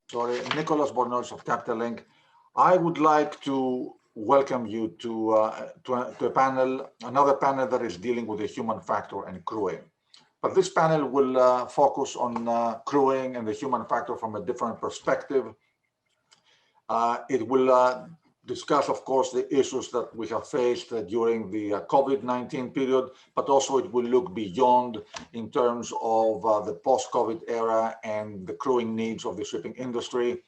Sorry, Nicholas Bornos of Capital Link. I would like to welcome you to a panel, another panel that is dealing with the human factor and crewing. But this panel will focus on crewing and the human factor from a different perspective. It will discuss, of course, the issues that we have faced during the COVID-19 period, but also it will look beyond in terms of the post-COVID era and the crewing needs of the shipping industry.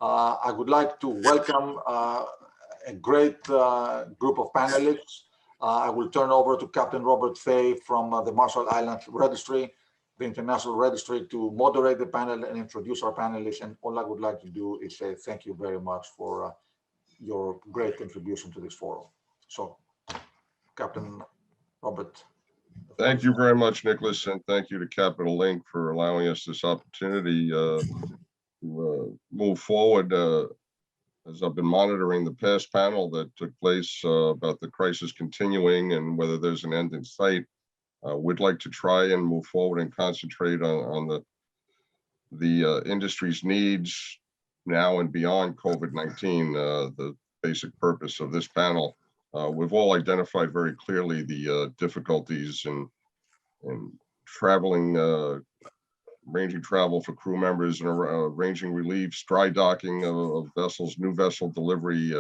I would like to welcome a great group of panelists. I will turn over to Captain Robert Fay from the Marshall Islands Registry, the International Registry, to moderate the panel and introduce our panelists. And all I would like to do is say thank you very much for your great contribution to this forum. So, Captain Robert. Thank you very much, Nicholas, and thank you to Capital Link for allowing us this opportunity to move forward. As I've been monitoring the past panel that took place about the crisis continuing and whether there's an end in sight, we'd like to try and move forward and concentrate on the industry's needs now and beyond COVID-19. The basic purpose of this panel. We've all identified very clearly the difficulties in traveling, arranging travel for crew members and arranging reliefs, dry docking of vessels, new vessel delivery.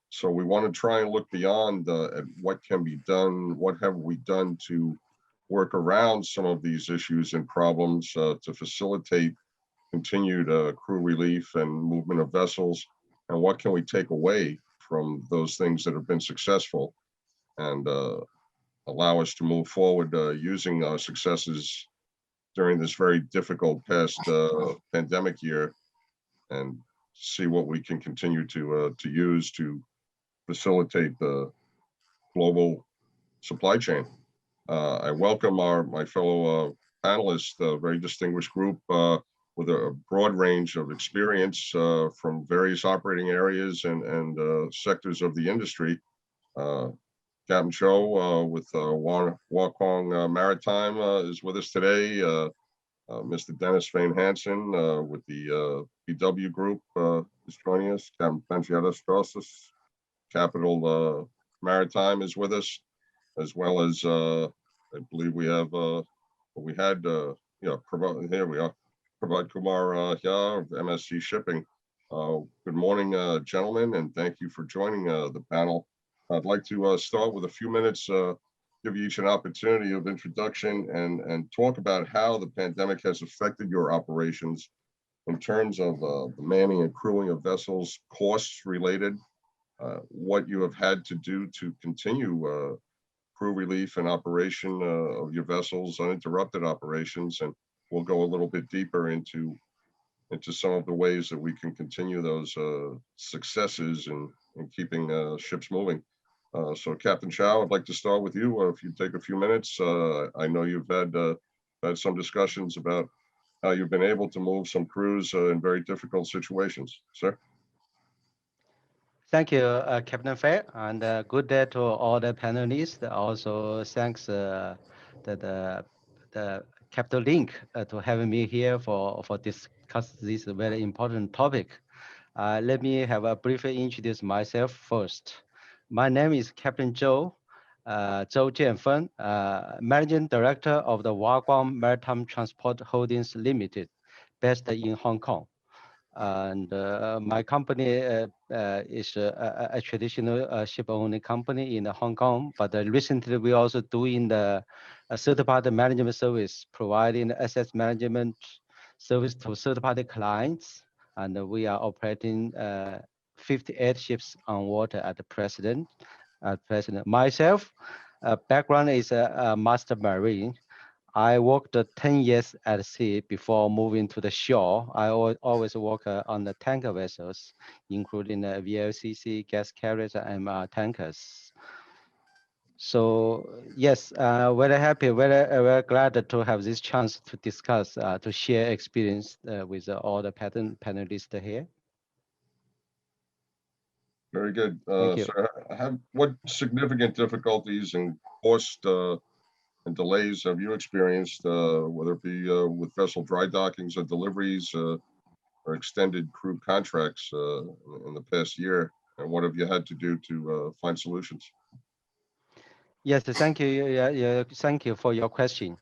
So we want to try and look beyond at what can be done, what have we done to work around some of these issues and problems to facilitate continued crew relief and movement of vessels, and what can we take away from those things that have been successful and allow us to move forward using our successes during this very difficult past pandemic year, and see what we can continue to use to facilitate the global supply chain. I welcome my fellow panelists, a very distinguished group with a broad range of experience from various operating areas and sectors of the industry. Captain Zhou with Kwong Maritime is with us today. Mr. Dennis Svane Hansen with the BW Group is joining us. Captain Panagiotis Drosos, Capital Maritime is with us, as well as I believe we have Prabhat, here we are. Prabhat Kumar here of MSC Shipping. Good morning, gentlemen, and thank you for joining the panel. I'd like to start with a few minutes, give you each an opportunity of introduction and talk about how the pandemic has affected your operations in terms of the manning and crewing of vessels, costs related, what you have had to do to continue crew relief and operation of your vessels, uninterrupted operations, and we'll go a little bit deeper into some of the ways that we can continue those successes in keeping ships moving. So Captain Zhou, I'd like to start with you. If you take a few minutes, I know you've had some discussions about how you've been able to move some crews in very difficult situations, sir. Thank you, Captain Fair, and good day to all the panelists. Also, thanks the Capital Link to having me here for discuss this very important topic. Let me have a brief introduce myself first. My name is Captain Zhou, Zhou Jianfeng, Managing Director of the Kwong Maritime Transport Holdings Limited, based in Hong Kong. And my company is a traditional ship-owning company in Hong Kong, but recently we also doing the third-party management service, providing asset management service to third-party clients, and we are operating 58 ships on water at the present. Myself, background is a master marine. I worked 10 years at sea before moving to the shore. I always work on the tanker vessels, including the VLCC, gas carriers, and tankers. So yes, very happy, very glad to have this chance to discuss, to share experience with all the panelists here. Very good. So what significant difficulties and cost and delays have you experienced, whether it be with vessel dry dockings or deliveries, or extended crew contracts in the past year, and what have you had to do to find solutions? Yes, thank you. Yeah, thank you for your question.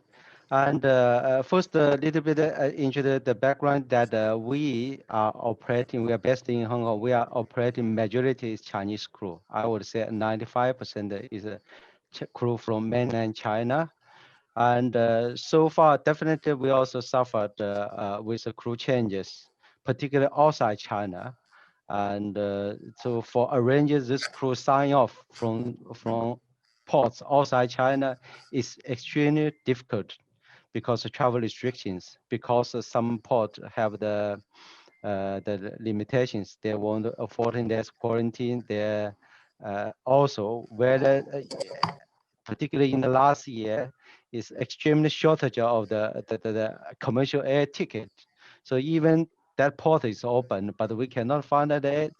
And first, a little bit into the background that we are operating. We are based in Hong Kong. We are operating majority is Chinese crew. I would say 95% is a crew from mainland China. And so far, definitely, we also suffered with the crew changes, particularly outside China. And so for arranging this crew sign off from ports outside China is extremely difficult because of travel restrictions, because some ports have the limitations. They want a 14 days quarantine. They're also whether particularly in the last year, is extremely shortage of the commercial air ticket. So even that port is open, but we cannot find the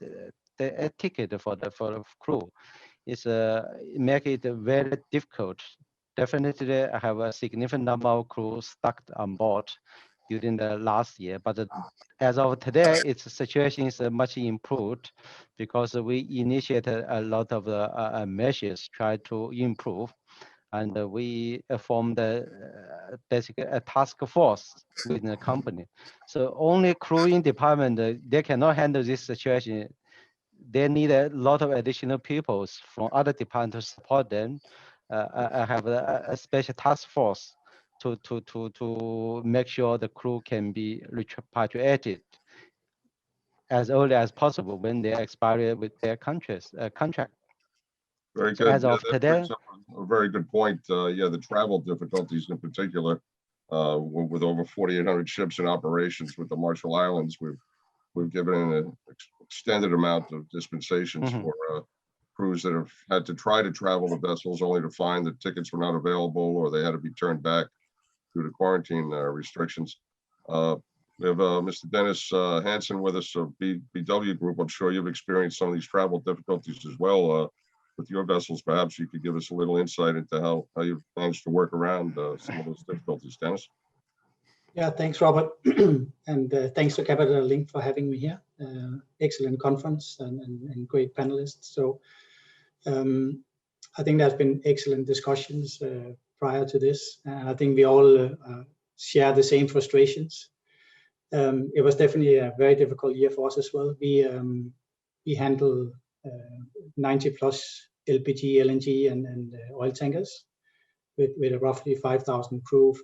air ticket for the crew. It's make it very difficult. Definitely, I have a significant number of crew stuck on board during the last year, but as of today, its situation is much improved because we initiated a lot of measures try to improve, and we formed basically a task force within the company. So only crewing department, they cannot handle this situation. They need a lot of additional people from other departments to support them. I have a special task force to make sure the crew can be repatriated as early as possible when they expire with their contract. Very So good. as Yeah, of that today, brings up a very good point. Yeah, the travel difficulties in particular, with over 4,800 ships in operations with the Marshall Islands, we've given an extended amount of dispensations for crews that have had to try to travel the vessels only to find that tickets were not available or they had to be turned back due to quarantine restrictions. We have Mr. Dennis Hansen with us of BW Group. I'm sure you've experienced some of these travel difficulties as well with your vessels. Perhaps you could give us a little insight into how you've managed to work around some of those difficulties, Dennis. Yeah, thanks, Robert. And thanks to Capital Link for having me here. Excellent conference and great panelists. So I think there's been excellent discussions prior to this. I think we all share the same frustrations. It was definitely a very difficult year for us as well. We handle 90 plus LPG, LNG, and oil tankers with roughly 5,000 crew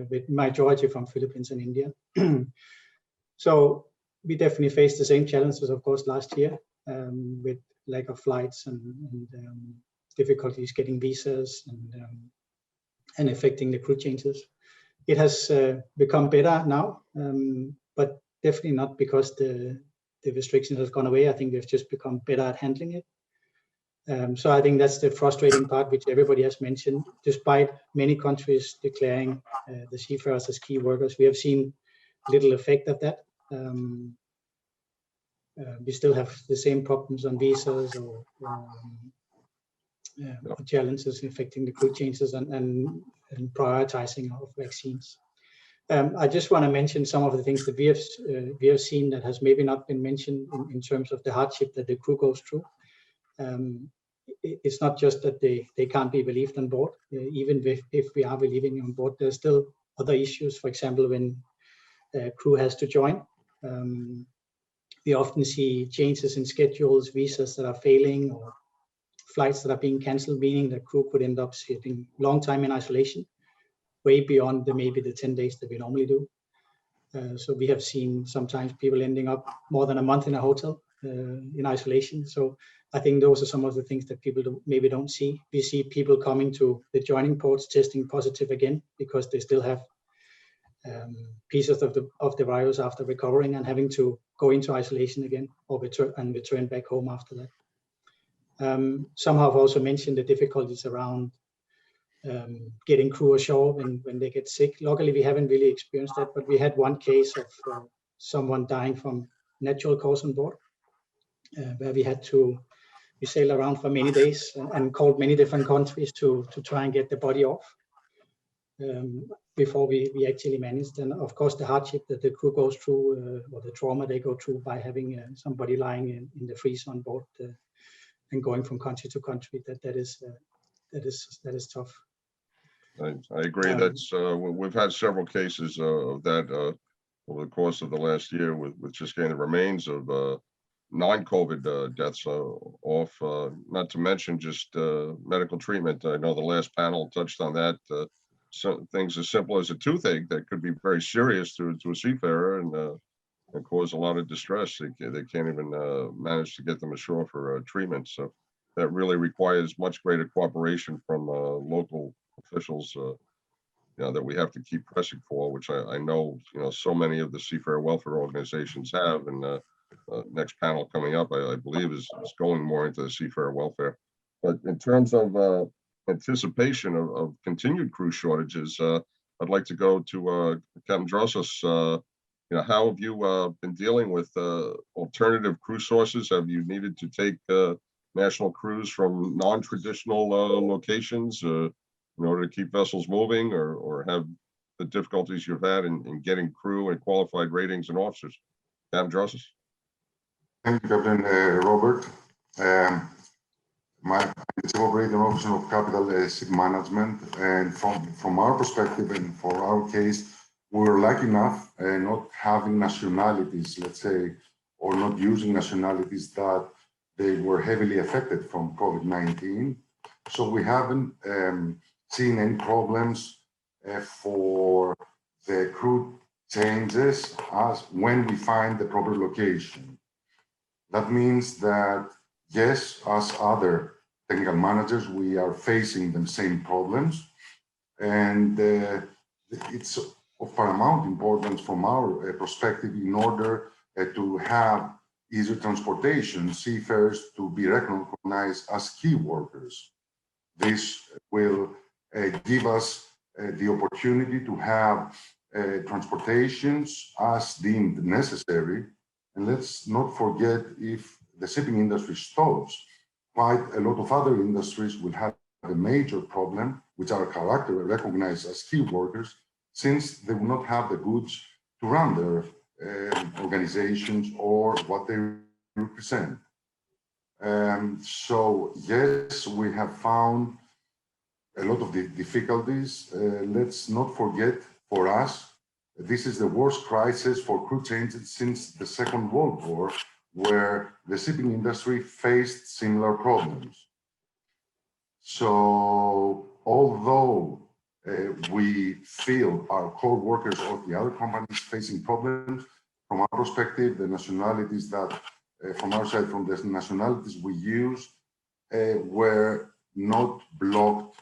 with majority from Philippines and India. So we definitely faced the same challenges, of course, last year with lack of flights and difficulties getting visas and affecting the crew changes. It has become better now, but definitely not because the restrictions have gone away. I think they've just become better at handling it. So I think that's the frustrating part, which everybody has mentioned. Despite many countries declaring the seafarers as key workers, we have seen little effect of that. We still have the same problems on visas or challenges affecting the crew changes and prioritizing of vaccines. I just want to mention some of the things that we have seen that has maybe not been mentioned in terms of the hardship that the crew goes through. It's not just that they can't be relieved on board. Even if we are relieving on board, there's still other issues. For example, when crew has to join, we often see changes in schedules, visas that are failing, or flights that are being cancelled, meaning that crew could end up sitting long time in isolation, way beyond maybe the 10 days that we normally do. So we have seen sometimes people ending up more than a month in a hotel in isolation. So I think those are some of the things that people maybe don't see. We see people coming to the joining ports testing positive again because they still have pieces of the virus after recovering and having to go into isolation again or return back home after that. Some have also mentioned the difficulties around getting crew ashore when they get sick. Luckily, we haven't really experienced that, but we had one case of someone dying from natural cause on board, where we sailed around for many days and called many different countries to try and get the body off. before we actually managed. And of course, the hardship that the crew goes through, or the trauma they go through by having somebody lying in the freezer on board and going from country to country, that is tough. I agree. That's we've had several cases of that over the course of the last year with just getting the remains of non-COVID deaths off. Not to mention just medical treatment. I know the last panel touched on that. Things as simple as a toothache that could be very serious to a seafarer and cause a lot of distress. They can't even manage to get them ashore for treatment. So that really requires much greater cooperation from local officials, that we have to keep pressing for, which I know, so many of the seafarer welfare organizations have. And next panel coming up, I believe, is going more into the seafarer welfare. But in terms of anticipation of continued crew shortages, I'd like to go to Captain Drosos. How have you been dealing with alternative crew sources? Have you needed to take national crews from non-traditional locations in order to keep vessels moving, or have the difficulties you've had in getting crew and qualified ratings and officers? Captain Drosos. Thank you, Captain Robert. I'm the Chief Operating Officer of Capital Shipmanagement, and from our perspective and for our case, we were lucky enough not having nationalities, let's say, or not using nationalities that they were heavily affected from COVID-19. So we haven't seen any problems for the crew changes as when we find the proper location. That means that, yes, as other technical managers, we are facing the same problems, and it's of paramount importance from our perspective in order to have easier transportation, seafarers to be recognized as key workers. This will give us the opportunity to have transportations as deemed necessary. And let's not forget, if the shipping industry stops, quite a lot of other industries will have a major problem, which are recognized as key workers, since they will not have the goods to run their organizations or what they represent. So yes, we have found a lot of the difficulties. Let's not forget, for us, this is the worst crisis for crew changes since the Second World War, where the shipping industry faced similar problems. So although we feel our core workers or the other companies facing problems, from our perspective, the nationalities that, from our side, from the nationalities we use, were not blocked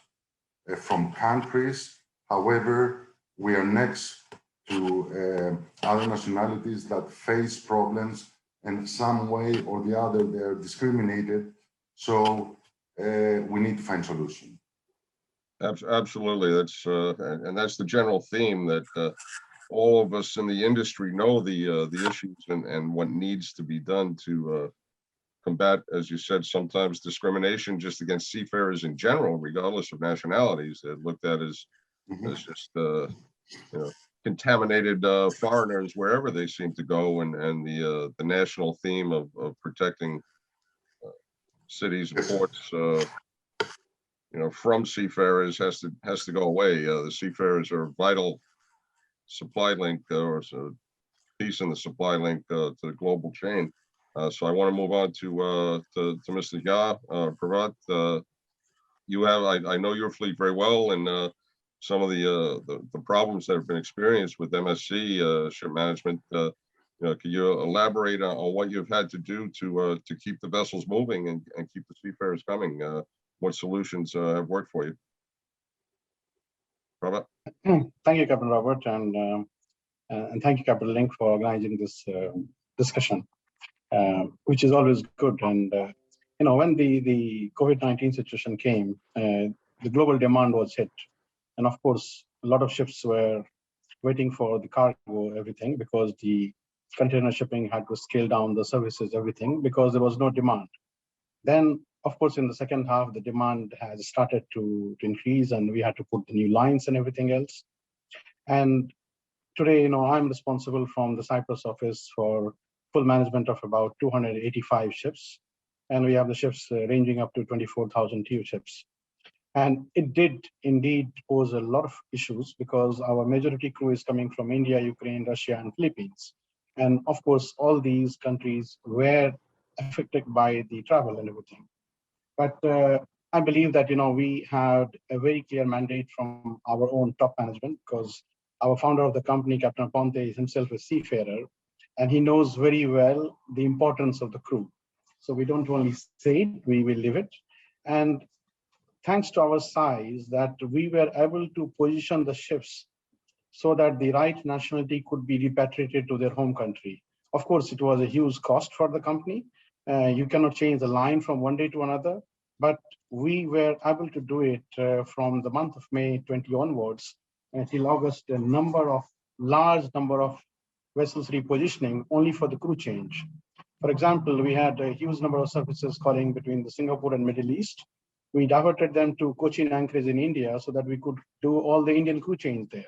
from countries. However, we are next to other nationalities that face problems, and some way or the other they are discriminated. So we need to find solution. Absolutely, that's and that's the general theme, that all of us in the industry know the issues and what needs to be done to combat, as you said, sometimes discrimination just against seafarers in general, regardless of nationalities. They're looked at as just contaminated foreigners wherever they seem to go, and the national theme of protecting cities and ports, from seafarers has to go away. The seafarers are a vital supply link, or a piece in the supply link to the global chain. So I want to move on to Mr. Zhou. Prabhat, you have, I know your fleet very well, and some of the problems that have been experienced with MSC ship management. Can you elaborate on what you've had to do to keep the vessels moving and keep the seafarers coming? What solutions have worked for you? Prabhat? Thank you, Captain Robert, and thank you, Capital Link, for organizing this discussion, which is always good. And when the COVID-19 situation came, the global demand was hit, and of course, a lot of ships were waiting for the cargo, everything, because the container shipping had to scale down the services, everything, because there was no demand. Then Of course, in the second half, the demand has started to increase, and we had to put the new lines and everything else. And today, I'm responsible from the Cyprus office for full management of about 285 ships. And we have the ships ranging up to 24,000 TEU ships. And it did indeed pose a lot of issues because our majority crew is coming from India, Ukraine, Russia, and Philippines. And of course, all these countries were affected by the travel and everything. But I believe that, we had a very clear mandate from our own top management because our founder of the company, Captain Ponte, is himself a seafarer, and he knows very well the importance of the crew. So we don't only say it, we will live it. And thanks to our size, that we were able to position the ships so that the right nationality could be repatriated to their home country. Of course, it was a huge cost for the company. You cannot change the line from one day to another, but we were able to do it from the month of May 20 onwards until August, a large number of vessels repositioning only for the crew change. For example, we had a huge number of services calling between the Singapore and Middle East. We diverted them to Cochin Anchorage in India so that we could do all the Indian crew change there.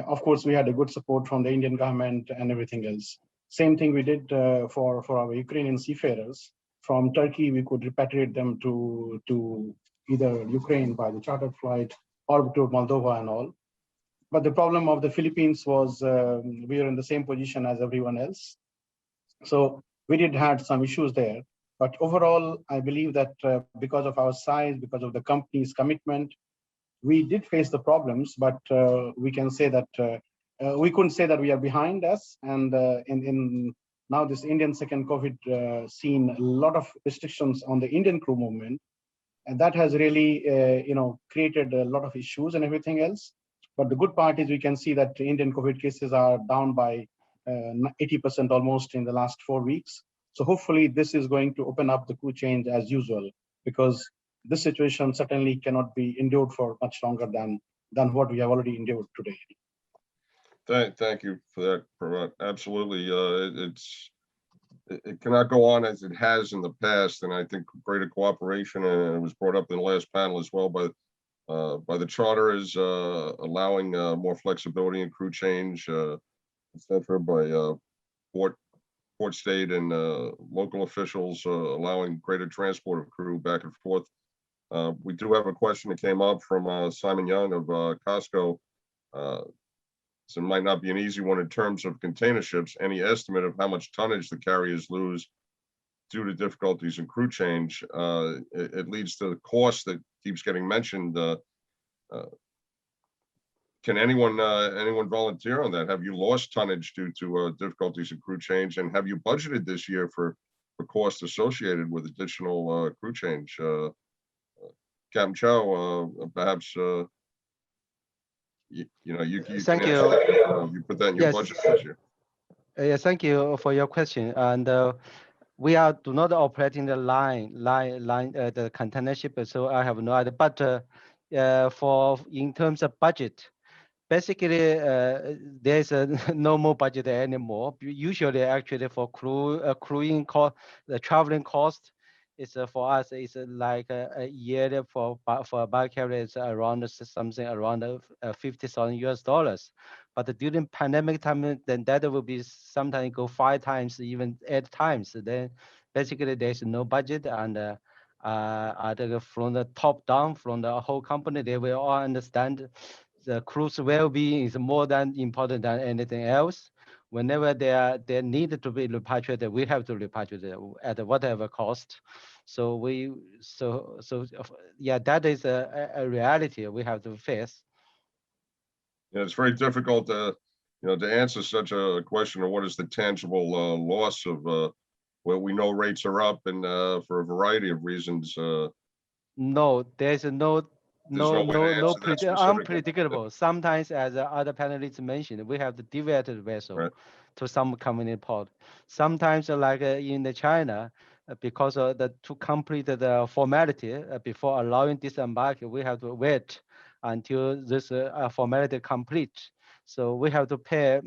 Of course, we had a good support from the Indian government and everything else. Same thing we did for our Ukrainian seafarers. From Turkey, we could repatriate them to either Ukraine by the chartered flight or to Moldova and all. But the problem of the Philippines was we were in the same position as everyone else. So we did have some issues there. But overall, I believe that because of our size, because of the company's commitment, we did face the problems, but we can say that we couldn't say that we are behind us. And in now this Indian second COVID seen a lot of restrictions on the Indian crew movement, and that has really created a lot of issues and everything else. But the good part is we can see that the Indian COVID cases are down by 80% almost in the last 4 weeks. So hopefully this is going to open up the crew change as usual, because this situation certainly cannot be endured for much longer than what we have already endured today. Thank you for that, Prabhat. Absolutely. It cannot go on as it has in the past. And I think greater cooperation, and it was brought up in the last panel as well by the charterers, allowing more flexibility in crew change, etc. By port state and local officials allowing greater transport of crew back and forth. We do have a question that came up from Simon Young of Costco. So it might not be an easy one in terms of container ships. Any estimate of how much tonnage the carriers lose due to difficulties in crew change? It leads to the cost that keeps getting mentioned. Can anyone volunteer on that? Have you lost tonnage due to difficulties in crew change, and have you budgeted this year for costs associated with additional crew change? Captain Zhou, perhaps you Thank you. You put that in your budget this year. Yeah, thank you for your question. And we do not operating the the container ship, so I have no idea. But in terms of budget, basically there's no more budget anymore. Usually, actually, for crewing cost, the traveling cost is for us is like a year for a bulk carrier is around something around $50,000. But during pandemic time, then that will be sometimes go 5 times, even 8 times. Then basically there's no budget, and from the top down, from the whole company, they will all understand the crew's well-being is more than important than anything else. Whenever they need to be repatriated, we have to repatriate at whatever cost. So yeah, that is a reality we have to face. Yeah, it's very difficult to answer such a question of what is the tangible loss of well, we know rates are up, and for a variety of reasons. No, there's no unpredictable. Sometimes, as other panelists mentioned, we have the deviated vessel to some convenient port. Sometimes, like in China, because to complete the formality before allowing disembark, we have to wait until this formality complete. So we have to pay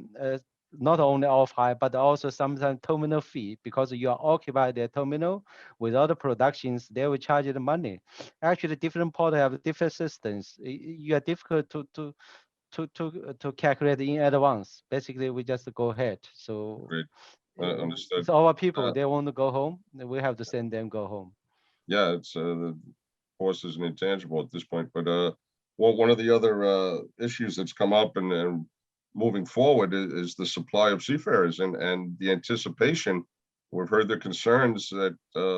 not only off-hire, but also sometimes terminal fee, because you are occupied their terminal without the productions, they will charge you the money. Actually, different port have different systems. You are difficult to calculate in advance. Basically, we just go ahead. So Great. Understood. it's our people, they want to go home, we have to send them go home. Yeah, it's the cost is an intangible at this point, but one of the other issues that's come up and moving forward is the supply of seafarers and the anticipation. We've heard the concerns that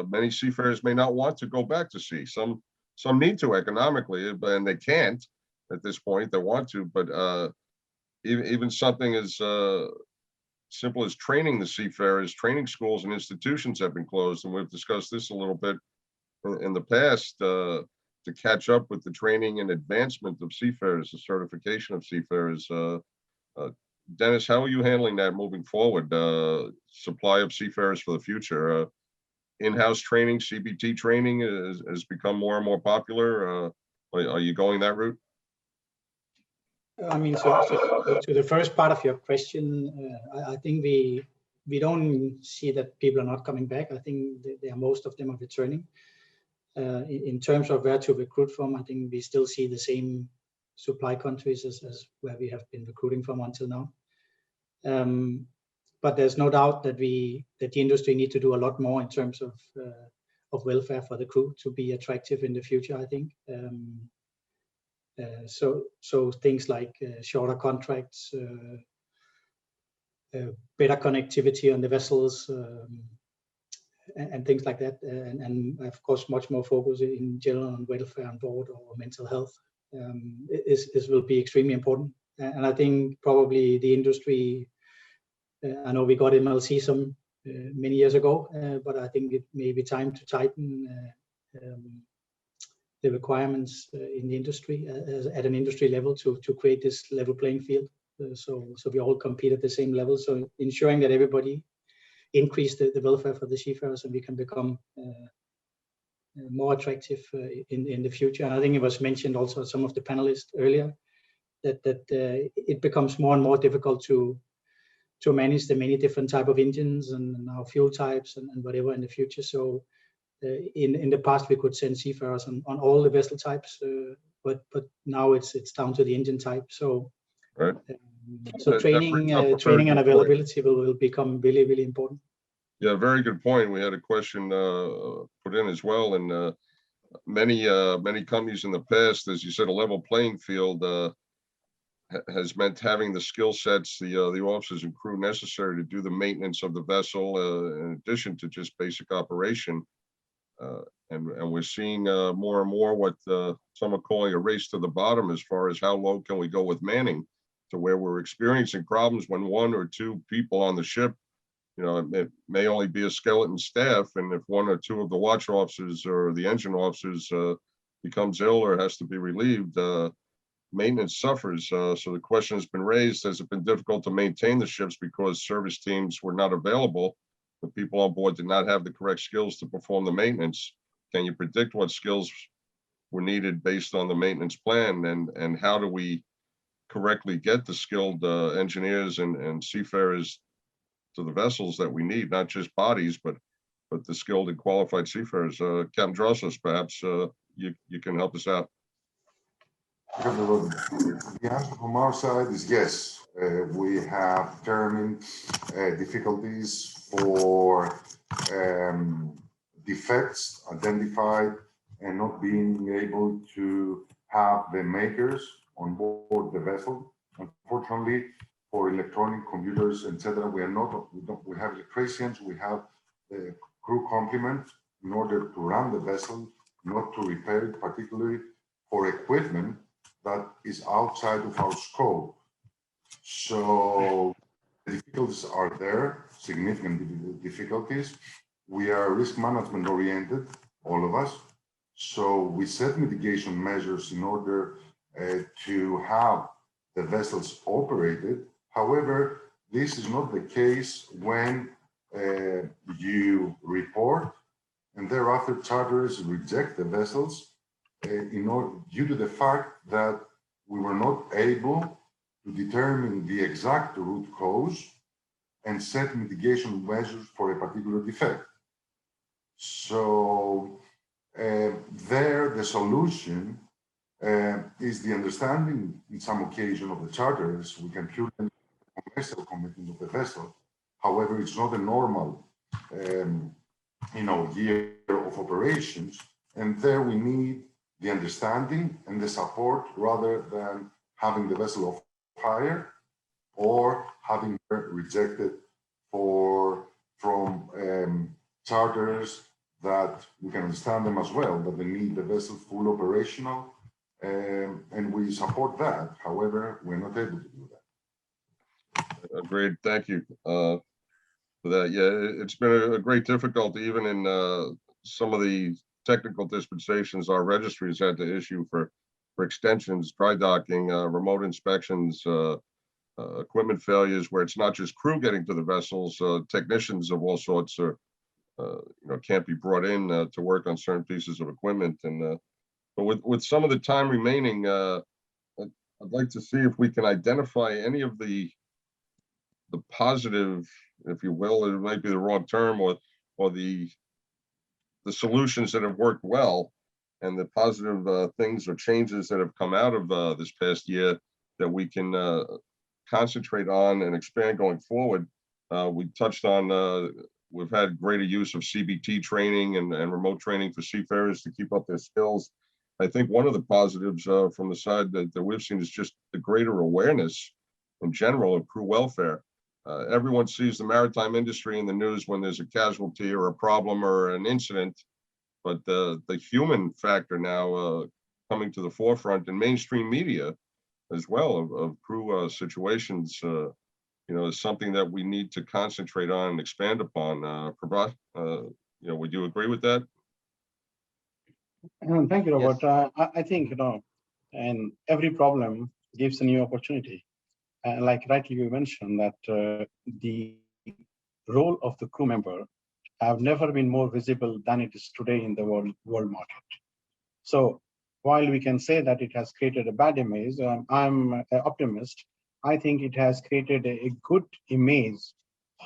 many seafarers may not want to go back to sea. Some need to economically, and they can't at this point. They want to, but even something as simple as training the seafarers, training schools and institutions have been closed, and we've discussed this a little bit in the past to catch up with the training and advancement of seafarers, the certification of seafarers. Dennis, how are you handling that moving forward? Supply of seafarers for the future. In-house training, CBT training has become more and more popular. Are you going that route? I mean, so to the first part of your question, I think we don't see that people are not coming back. I think most of them are returning. In terms of where to recruit from, I think we still see the same supply countries as where we have been recruiting from until now. But there's no doubt that the industry need to do a lot more in terms of welfare for the crew to be attractive in the future, I think. So things like shorter contracts, better connectivity on the vessels, and things like that, and of course much more focus in general on welfare on board or mental health will be extremely important. And I think probably the industry, I know we got MLC some many years ago, but I think it may be time to tighten the requirements in the industry at an industry level to create this level playing field. So we all compete at the same level. So ensuring that everybody increase the welfare for the seafarers and we can become more attractive in the future. And I think it was mentioned also some of the panelists earlier that it becomes more and more difficult to manage the many different type of engines and now fuel types and whatever in the future. So in the past we could send seafarers on all the vessel types, but now it's down to the engine type. So right. So training and availability will become really, really important. Yeah, very good point. We had a question put in as well, and many companies in the past, as you said, a level playing field has meant having the skill sets, the officers and crew necessary to do the maintenance of the vessel, in addition to just basic operation. And we're seeing more and more what some are calling a race to the bottom as far as how low can we go with manning, to where we're experiencing problems when one or two people on the ship, it may only be a skeleton staff, and if one or two of the watch officers or the engine officers becomes ill or has to be relieved, maintenance suffers. So the question has been raised, has it been difficult to maintain the ships because service teams were not available? The people on board did not have the correct skills to perform the maintenance. Can you predict what skills were needed based on the maintenance plan, and how do we correctly get the skilled engineers and seafarers to the vessels that we need, not just bodies, but the skilled and qualified seafarers? Captain Drosos, perhaps you can help us out. The answer from our side is yes. We have determined difficulties for defects identified and not being able to have the makers on board the vessel. Unfortunately, for electronic computers, etc., we have electricians, we have the crew complement in order to run the vessel, not to repair it, particularly for equipment that is outside of our scope. So the difficulties are there, significant difficulties. We are risk management oriented, all of us. So we set mitigation measures in order to have the vessels operated. However, this is not the case when you report and thereafter charters reject the vessels due to the fact that we were not able to determine the exact root cause and set mitigation measures for a particular defect. So there, the solution is the understanding in some occasion of the charters. We can purely commercial commitment of the vessel. However, it's not a normal year of operations, and there we need the understanding and the support rather than having the vessel off hire or having her rejected from charters that we can understand them as well, but they need the vessel full operational, and we support that. However, we're not able to do that. Agreed. Thank you for that. Yeah, it's been a great difficulty, even in some of the technical dispensations our registry has had to issue for extensions, dry docking, remote inspections, equipment failures, where it's not just crew getting to the vessels, technicians of all sorts are, can't be brought in to work on certain pieces of equipment. And but with some of the time remaining, I'd like to see if we can identify any of the positive, if you will, it might be the wrong term, or the solutions that have worked well, and the positive things or changes that have come out of this past year that we can concentrate on and expand going forward. We touched on, we've had greater use of CBT training and remote training for seafarers to keep up their skills. I think one of the positives from the side that we've seen is just the greater awareness in general of crew welfare. Everyone sees the maritime industry in the news when there's a casualty or a problem or an incident, but the human factor now coming to the forefront in mainstream media as well of crew situations, is something that we need to concentrate on and expand upon. Prabhat, would you agree with that? Thank you, Robert. Yes. I think, and every problem gives a new opportunity. And like rightly you mentioned that the role of the crew member have never been more visible than it is today in the world market. So while we can say that it has created a bad image, I'm an optimist. I think it has created a good image,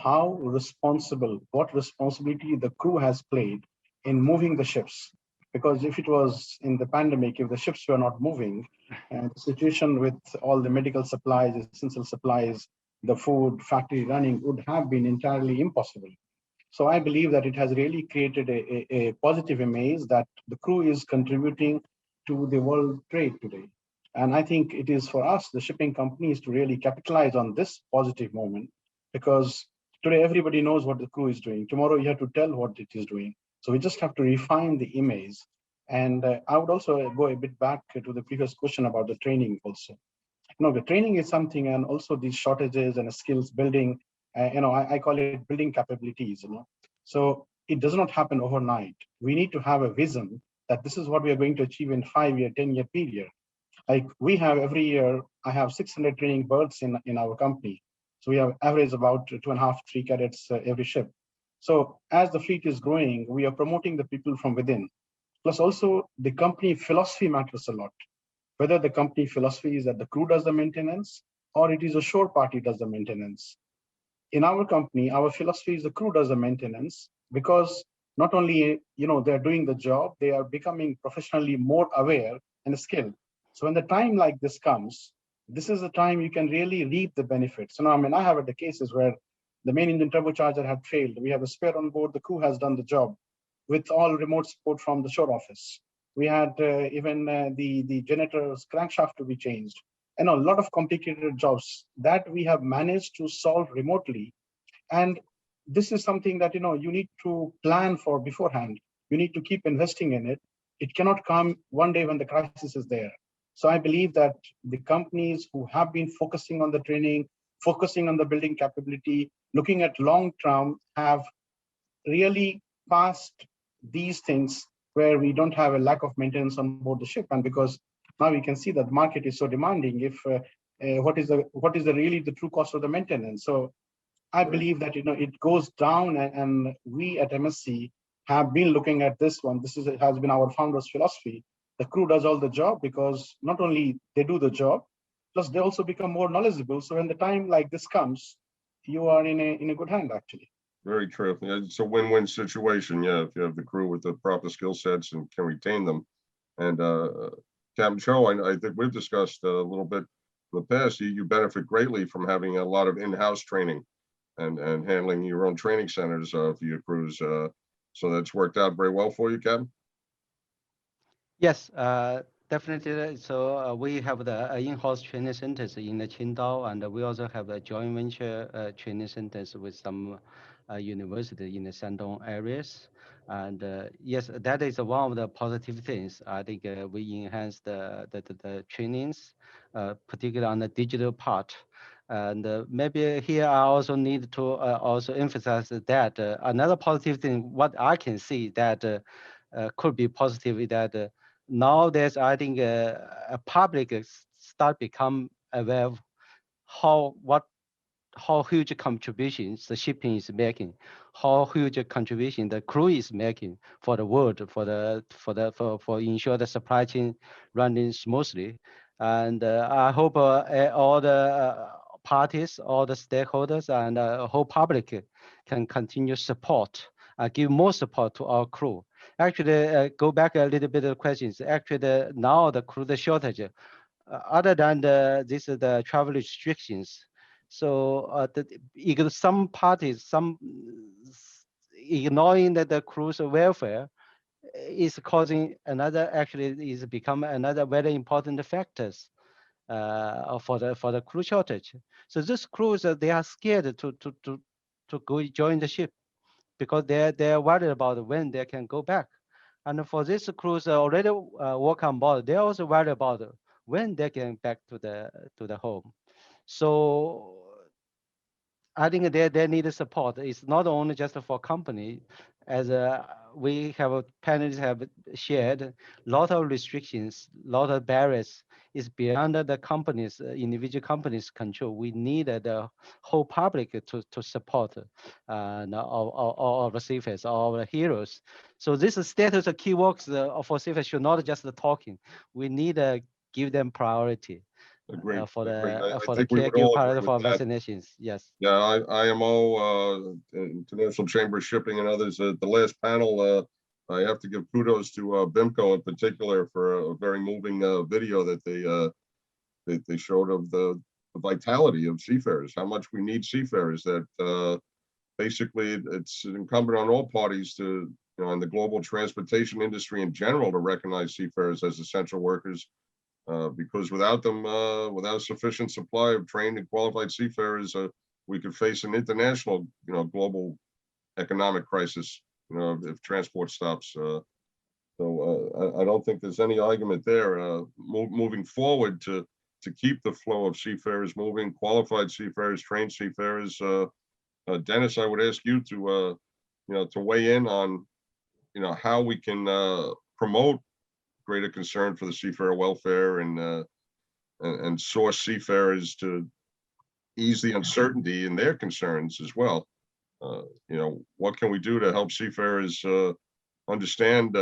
what responsibility the crew has played in moving the ships. Because if it was in the pandemic, if the ships were not moving, and the situation with all the medical supplies, essential supplies, the food factory running would have been entirely impossible. So I believe that it has really created a positive image that the crew is contributing to the world trade today. And I think it is for us, the shipping companies, to really capitalize on this positive moment, because today everybody knows what the crew is doing. Tomorrow you have to tell what it is doing. So we just have to refine the image. And I would also go a bit back to the previous question about the training also. The training is something, and also these shortages and skills building, I call it building capabilities, So it does not happen overnight. We need to have a vision that this is what we are going to achieve in 5-year, 10-year period. Like we have every year, I have 600 training berths in our company. So we have average about 2.5, 3 cadets every ship. So as the fleet is growing, we are promoting the people from within. Plus also the company philosophy matters a lot. Whether the company philosophy is that the crew does the maintenance or it is a shore party does the maintenance. In our company, our philosophy is the crew does the maintenance, because not only, they're doing the job, they are becoming professionally more aware and skilled. So when the time like this comes, this is the time you can really reap the benefits. I have had the cases where the main engine turbocharger had failed. We have a spare on board, the crew has done the job with all remote support from the shore office. We had even the generator's crankshaft to be changed. And a lot of complicated jobs that we have managed to solve remotely. And this is something that, you need to plan for beforehand. You need to keep investing in it. It cannot come one day when the crisis is there. So I believe that the companies who have been focusing on the training, focusing on the building capability, looking at long-term, have really passed these things where we don't have a lack of maintenance on board the ship. And because now we can see that the market is so demanding, if what is the really the true cost of the maintenance? So I believe that it goes down, and we at MSC have been looking at this one. This has been our founder's philosophy. The crew does all the job, because not only they do the job, plus they also become more knowledgeable. So when the time like this comes, you are in a good hand actually. Very true. Yeah, it's a win-win situation. Yeah, if you have the crew with the proper skill sets and can retain them. And Captain Zhou, I think we've discussed a little bit in the past. You benefit greatly from having a lot of in-house training and handling your own training centers for your crews. So that's worked out very well for you, Captain. Yes, definitely. So we have the in-house training centers in the Qingdao, and we also have a joint venture training centers with some university in the Shandong areas. And yes, that is one of the positive things. I think we enhance the trainings, particularly on the digital part. And maybe here I also need to also emphasize that another positive thing, what I can see that could be positive is that nowadays, I think a public start become aware of how huge contributions the shipping is making, how huge a contribution the crew is making for the world, for ensure the supply chain running smoothly. And I hope all the parties, all the stakeholders, and whole public can continue support, give more support to our crew. Actually, go back a little bit of questions. Actually, now the crew shortage, other than the travel restrictions. So some parties, ignoring the crew's welfare is causing another, actually is become another very important factors for the crew shortage. So these crews, they are scared to go join the ship because they're worried about when they can go back. And for this crews already work on board, they're also worried about when they can back to the home. So I think they need support. It's not only just for company, as we have panelists have shared, a lot of restrictions, a lot of barriers is beyond the companies, individual companies' control. We need the whole public to support our seafarers, our heroes. So this status of key works for seafarers should not just the talking. We need to give them priority. Agreed. For the caregiver priority for that. vaccinations. Yes. Yeah, IMO, International Chamber of Shipping, and others. The last panel, I have to give kudos to BIMCO in particular for a very moving video that they showed of the vitality of seafarers, how much we need seafarers. That basically it's incumbent on all parties to, in the global transportation industry in general, to recognize seafarers as essential workers. Because without them, without sufficient supply of trained and qualified seafarers, we could face an international, global economic crisis, if transport stops. So I don't think there's any argument there. Moving forward to keep the flow of seafarers moving, qualified seafarers, trained seafarers. Dennis, I would ask you to, to weigh in on, how we can promote greater concern for the seafarer welfare and source seafarers to ease the uncertainty in their concerns as well. What can we do to help seafarers understand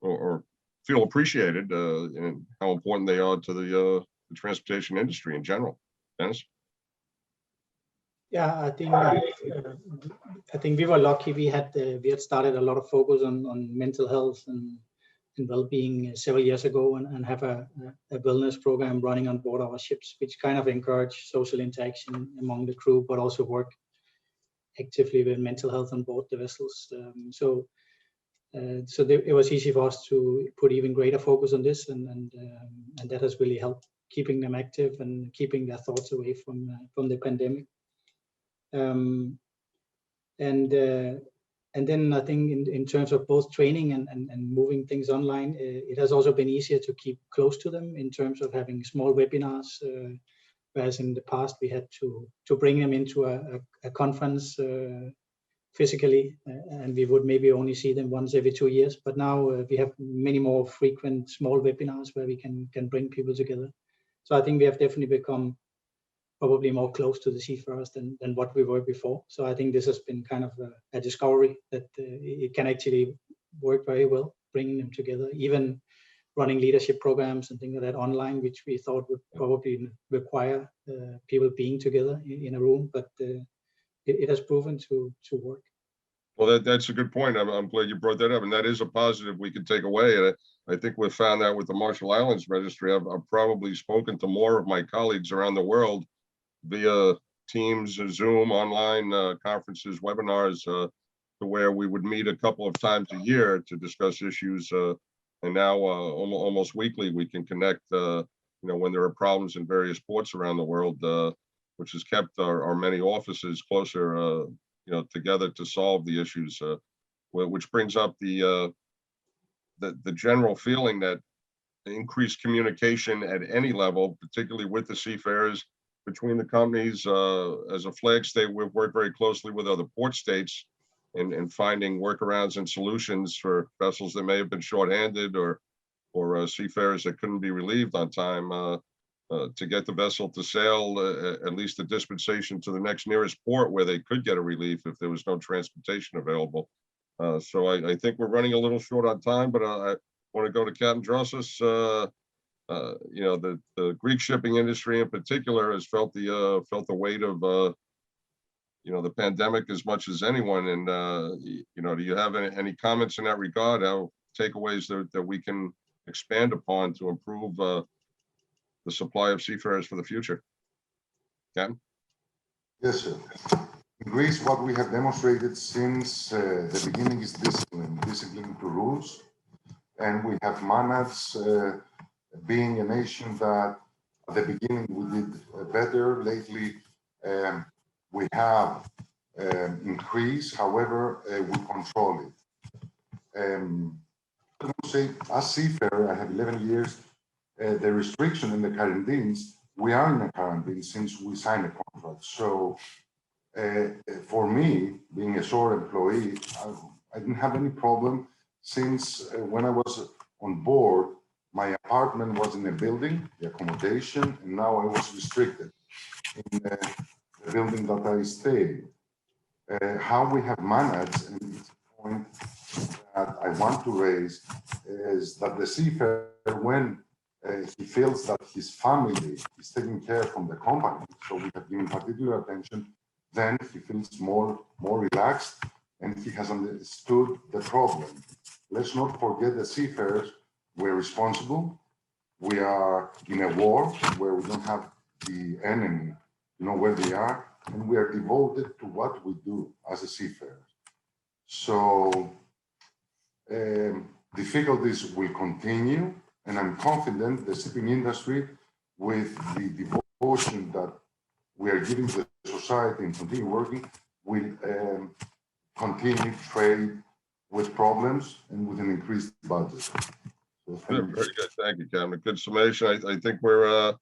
or feel appreciated and how important they are to the transportation industry in general? Dennis? Yeah, I think we were lucky. We had started a lot of focus on mental health and well-being several years ago, and have a wellness program running on board our ships, which kind of encourage social interaction among the crew, but also work actively with mental health on board the vessels. So it was easy for us to put even greater focus on this, and that has really helped keeping them active and keeping their thoughts away from the pandemic. And then I think in terms of both training and moving things online, it has also been easier to keep close to them in terms of having small webinars, whereas in the past we had to bring them into a conference physically, and we would maybe only see them once every 2 years. But now we have many more frequent small webinars where we can bring people together. So I think we have definitely become probably more close to the seafarers than what we were before. So I think this has been kind of a discovery that it can actually work very well, bringing them together, even running leadership programs and things like that online, which we thought would probably require people being together in a room, but it has proven to work. Well, that's a good point. I'm glad you brought that up, and that is a positive we could take away. And I think we found that with the Marshall Islands Registry. I've probably spoken to more of my colleagues around the world via Teams, Zoom, online conferences, webinars, to where we would meet a couple of times a year to discuss issues. And now almost weekly we can connect, when there are problems in various ports around the world, which has kept our many offices closer, together to solve the issues, which brings up the general feeling that increased communication at any level, particularly with the seafarers, between the companies. As a flag state, we've worked very closely with other port states in finding workarounds and solutions for vessels that may have been shorthanded or seafarers that couldn't be relieved on time, to get the vessel to sail at least a dispensation to the next nearest port where they could get a relief if there was no transportation available. So I think we're running a little short on time, but I want to go to Captain Drosos. The Greek shipping industry in particular has felt the weight of the pandemic as much as anyone. And do you have any comments in that regard? How takeaways that we can expand upon to improve the supply of seafarers for the future? Captain? Yes, sir. In Greece, what we have demonstrated since the beginning is discipline to rules, and we have managed, being a nation that at the beginning we did better. Lately, we have increased, however, we control it. I would say, as seafarer, I have 11 years, the restriction and the quarantines, we are in a quarantine since we signed a contract. So for me, being a shore employee, I didn't have any problem since when I was on board, my apartment was in a building, the accommodation, and now I was restricted in the building that I stayed. How we have managed, and it's a point that I want to raise, is that the seafarer, when he feels that his family is taking care from the company, so we have given particular attention, then he feels more relaxed and he has understood the problem. Let's not forget the seafarers, we're responsible. We are in a war where we don't have the enemy, where they are, and we are devoted to what we do as a seafarer. So difficulties will continue, and I'm confident the shipping industry, with the devotion that we are giving to the society and continue working, will continue trade with problems and with an increased budget. So Very good. Thank you, Captain. Good summation. I think we're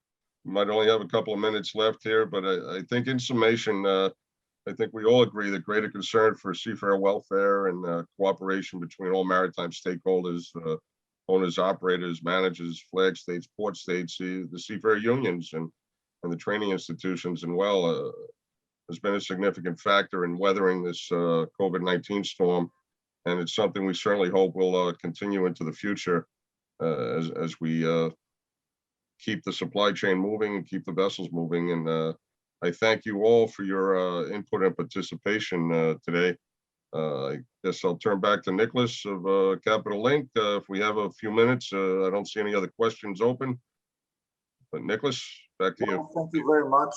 might only have a couple of minutes left here, but I think in summation, I think we all agree that greater concern for seafarer welfare and cooperation between all maritime stakeholders, owners, operators, managers, flag states, port states, the seafarer unions, and the training institutions, and has been a significant factor in weathering this COVID-19 storm. And it's something we certainly hope will continue into the future as we keep the supply chain moving and keep the vessels moving. And I thank you all for your input and participation today. I guess I'll turn back to Nicholas of Capital Link. If we have a few minutes, I don't see any other questions open. But Nicholas, back to you. Well, thank you very much.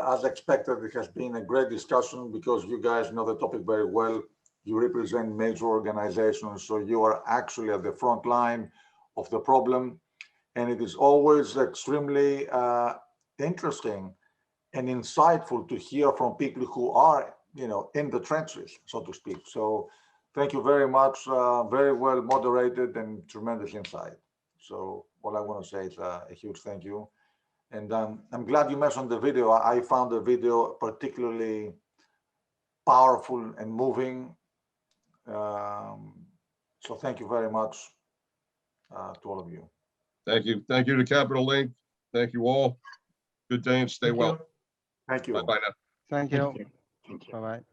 As expected, it has been a great discussion because you guys know the topic very well. You represent major organizations, so you are actually at the front line of the problem. And it is always extremely interesting and insightful to hear from people who are, in the trenches, so to speak. So thank you very much. Very well moderated and tremendous insight. So all I want to say is a huge thank you. And I'm glad you mentioned the video. I found the video particularly powerful and moving. So thank you very much to all of you. Thank you. Thank you to Capital Link. Thank you all. Good day and stay well. Thank you. Bye-bye now. Thank you. Thank you. Bye-bye.